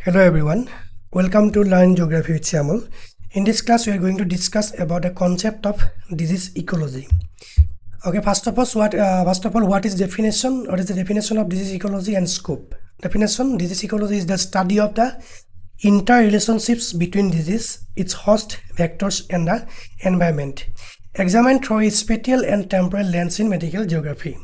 Hello everyone, welcome to Learn Geography with Shyamal. In this class we are going to discuss about the concept of disease ecology. Okay, first of all, what is definition? What is the definition of disease ecology and scope? Definition: disease ecology is the study of the interrelationships between disease, its host, vectors, and the environment, examined through a spatial and temporal lens in medical geography.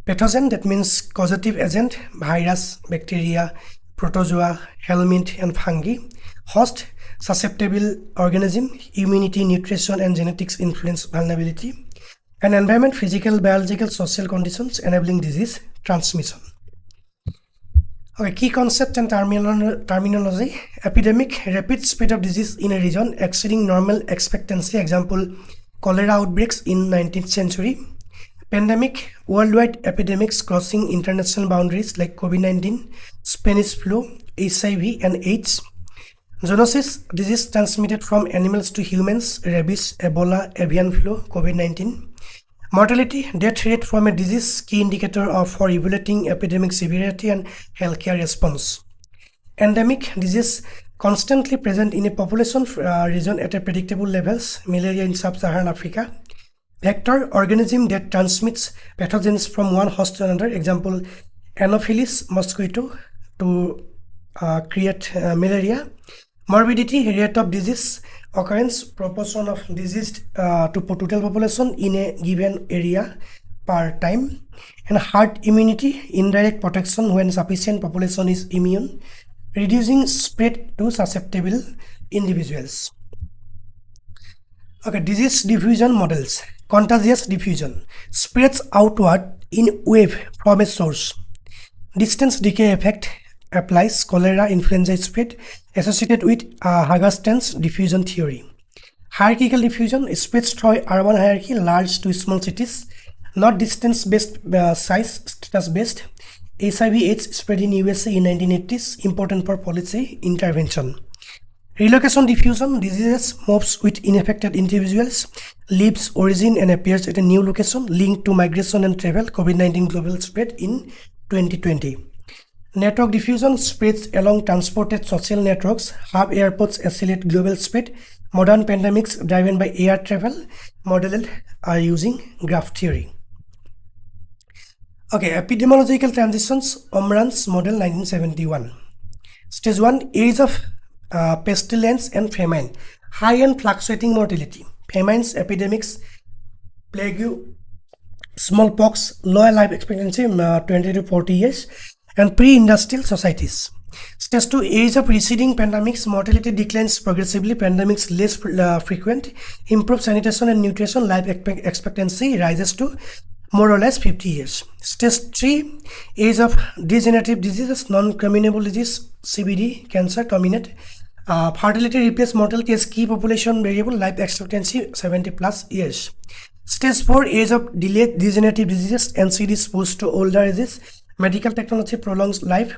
Pathogen, that means causative agent, virus, bacteria, protozoa, helminth, and fungi. Host, susceptible organism, immunity, nutrition, and genetics influence vulnerability. And environment, physical, biological, social conditions enabling disease transmission. Okay, key concept and terminology. Epidemic, rapid spread of disease in a region exceeding normal expectancy. Example, cholera outbreaks in 19th century. Pandemic, worldwide epidemics crossing international boundaries like COVID-19, Spanish flu, HIV, and AIDS. Zoonosis, disease transmitted from animals to humans, rabies, Ebola, avian flu, COVID-19. Mortality, death rate from a disease, key indicator for evaluating epidemic severity and healthcare response. Endemic, disease constantly present in a population region at a predictable levels, malaria in sub-Saharan Africa. Vector, organism that transmits pathogens from one host to another. Example, Anopheles mosquito to create malaria. Morbidity, rate of disease occurrence, proportion of diseased to total population in a given area per time. And herd immunity, indirect protection when sufficient population is immune, reducing spread to susceptible individuals. Okay, disease diffusion models. Contagious diffusion, spreads outward in wave from a source. Distance decay effect applies. Cholera, influenza spread associated with Hagestein's diffusion theory. Hierarchical diffusion spreads through urban hierarchy, large to small cities, not distance-based, size status-based. HIV/AIDS spread in USA in 1980s, important for policy intervention. Relocation diffusion, diseases moves with unaffected individuals, leaves origin and appears at a new location, linked to migration and travel. COVID-19 global spread in 2020. Network diffusion, spreads along transported social networks. Hub airports accelerate global spread. Modern pandemics driven by air travel, modeled using graph theory. Okay, epidemiological transitions, Omran's model 1971. Stage 1, age of pestilence and famine, high and fluctuating mortality. Famines, epidemics, plague, smallpox, low life expectancy 20 to 40 years, and pre-industrial societies. Stage 2, age of receding pandemics, mortality declines progressively, pandemics less frequent, improved sanitation and nutrition, life expectancy rises to more or less 50 years. Stage 3, age of degenerative diseases, non-communicable disease, CBD, cancer dominate. Fertility replaces mortality as key population variable, life expectancy 70 plus years. Stage 4, age of delayed degenerative diseases, NCDs pushed to older ages, medical technology prolongs life,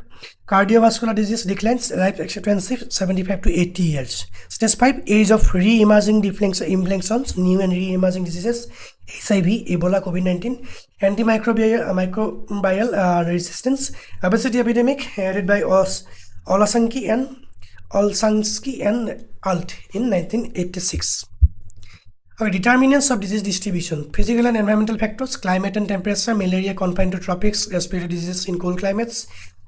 cardiovascular disease declines, life expectancy 75 to 80 years. Stage 5, age of re-emerging infections, new and re-emerging diseases, HIV, Ebola, COVID-19, antimicrobial resistance, obesity epidemic headed by Olszewski and Alt in 1986. Okay, determinants of disease distribution, physical and environmental factors, climate and temperature, malaria confined to tropics, respiratory diseases in cold climates,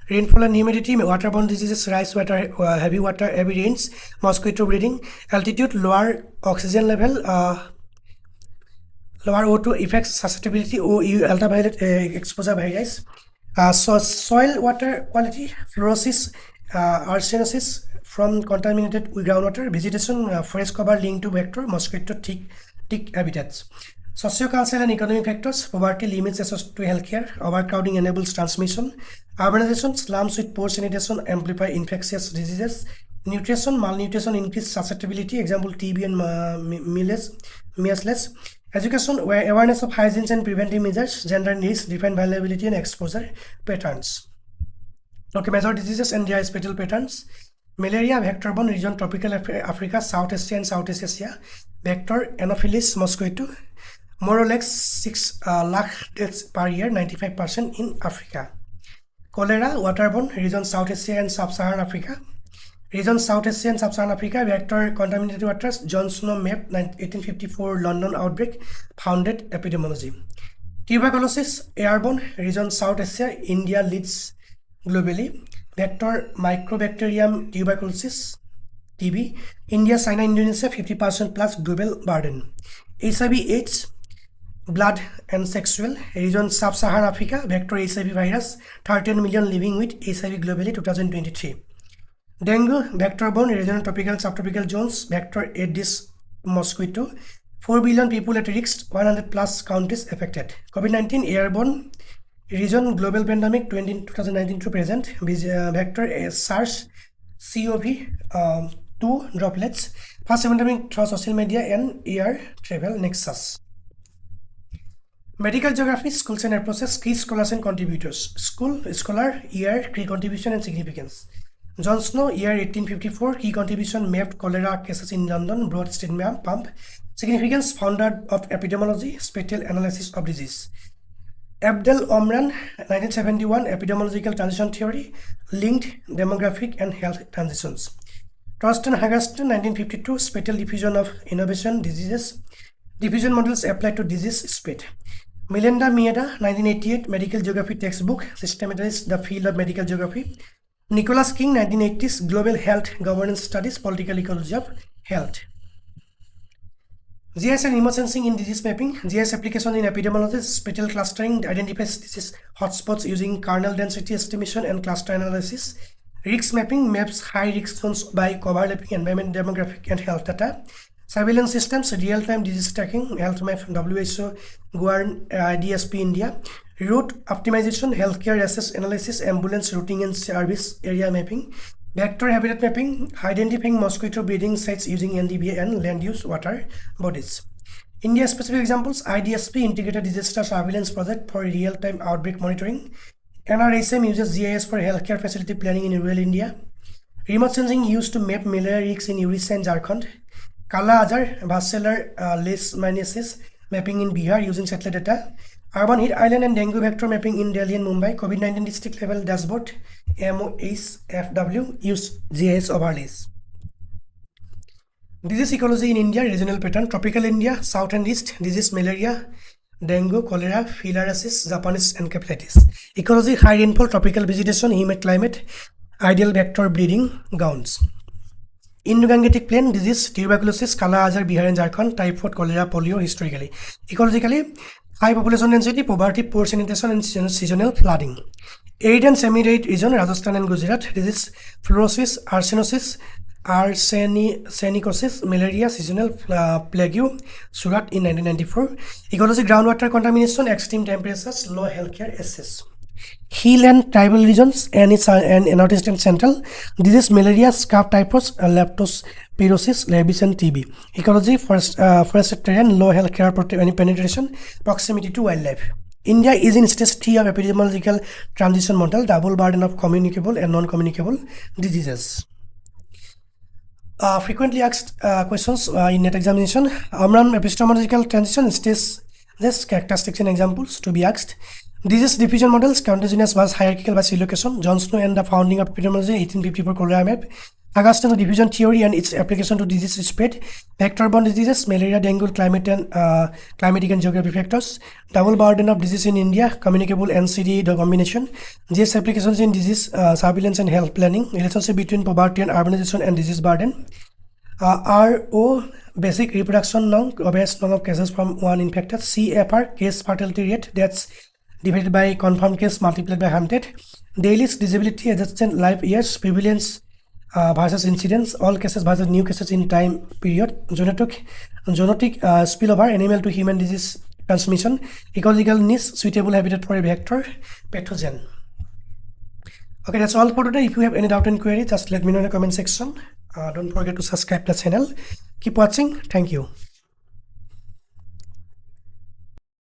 rainfall and humidity, waterborne diseases, rice water, heavy rains, mosquito breeding, altitude, lower oxygen level, lower O2 affects susceptibility, ultraviolet exposure varies. So soil water quality, fluorosis, arsenic from contaminated groundwater, vegetation, forest cover linked to vector, mosquito tick habitats. Socio-cultural and economic factors, poverty limits access to healthcare, overcrowding enables transmission, urbanization, slums with poor sanitation amplify infectious diseases, nutrition, malnutrition increase susceptibility, example TB and measles. Education, where awareness of hygiene and preventive measures, gender needs, define vulnerability and exposure patterns. Okay, major diseases and their spatial patterns. Malaria, vector-borne region, tropical Africa, South Asia and Southeast Asia. Vector, Anopheles mosquito, more or less 6 lakh deaths per year, 95% in Africa. Cholera, waterborne region, South Asia and Sub-Saharan Africa. Region South Asia and Sub-Saharan Africa, vector contaminated waters, John Snow map, 1854 London outbreak, founded epidemiology. Tuberculosis, airborne, region South Asia, India leads globally. Vector Mycobacterium tuberculosis, TB, India, China, Indonesia, 50% plus global burden. HIV/AIDS, blood and sexual, region Sub-Saharan Africa, vector HIV virus, 13 million living with HIV globally, 2023. Dengue, vector-borne, regional tropical, subtropical zones, vector Aedes mosquito, 4 billion people at risk, 100 plus countries affected. COVID-19, airborne, region global pandemic, 2019 to present, vector SARS-CoV-2 droplets, first epidemic through social media and air travel nexus. Medical geography, schools and process, key scholars and contributors. Scholar, year, key contribution and significance. John Snow, year 1854, key contribution, mapped cholera cases in London, broad state map, pump. Significance, founder of epidemiology, spatial analysis of disease. Abdel Omran, 1971, epidemiological transition theory, linked demographic and health transitions. Torsten Haggersten, 1952, spatial diffusion of innovation diseases, diffusion models applied to disease spread. Melinda Mieda, 1988, medical geography textbook, systematized the field of medical geography. Nicholas King, 1980s, global health governance studies, political ecology of health. GIS and remote sensing in disease mapping. GIS application in epidemiology, spatial clustering identifies disease hotspots using kernel density estimation and cluster analysis. Risk mapping maps high risk zones by overlapping environment, demographic and health data. Surveillance systems, real-time disease tracking, health map, WHO, GUARN, DSP India. Route optimization, healthcare access analysis, ambulance routing and service area mapping. Vector habitat mapping, identifying mosquito breeding sites using NDVA and land use water bodies. India specific examples, IDSP, Integrated Disaster Surveillance Project for real-time outbreak monitoring. NRSM uses GIS for healthcare facility planning in rural India. Remote sensing used to map malaria risks in Orissa and Jharkhand. Kala Azar, bachelor leishmaniasis mapping in Bihar using satellite data. Urban heat island and dengue vector mapping in Delhi and Mumbai. COVID-19 district level dashboard, MOHFW, use GIS overlays. Disease ecology in India, regional pattern, tropical India, south and east, disease malaria, dengue, cholera, filariasis, Japanese encephalitis. Ecology, high rainfall, tropical vegetation, humid climate, ideal vector breeding grounds. Indo-Gangetic plain, disease, tuberculosis, Kala Azar, Bihar and Jharkhand, typhoid, cholera, polio, historically. Ecologically, high population density, poverty, poor sanitation and seasonal flooding. Arid and semi-arid region, Rajasthan and Gujarat, disease, fluorosis, arsenicosis, malaria, seasonal plague, Surat in 1994. Ecology, groundwater contamination, extreme temperatures, low healthcare access. Hill and tribal regions and northeast and central, disease, malaria, scab typhus, leptospirosis, rabies and TB. Ecology, forested terrain, low healthcare penetration, proximity to wildlife. India is in stage 3 of epidemiological transition model, double burden of communicable and non-communicable diseases. Frequently asked questions in NET examination. Omran epistemological transition states this characteristics and examples to be asked. Disease diffusion models, contagious was hierarchical by location. John Snow and the founding of epidemiology, 1854 cholera map. Augustin's diffusion theory and its application to disease spread. Vector-borne diseases, malaria, dengue, climate and climatic and geographic factors. Double burden of disease in India, communicable NCD combination. GIS applications in disease surveillance and health planning. Relationship between poverty and urbanization and disease burden. RO, basic reproduction norm, obvious number of cases from one infected. CFR, case fatality rate, deaths divided by confirmed case multiplied by 100. Daily disability adjusted life years, prevalence versus incidence, all cases versus new cases in time period. Zoonotic spillover, animal to human disease transmission. Ecological niche, suitable habitat for a vector, pathogen. Okay, that's all for today. If you have any doubt and query, just let me know in the comment section. Don't forget to subscribe the channel. Keep watching. Thank you.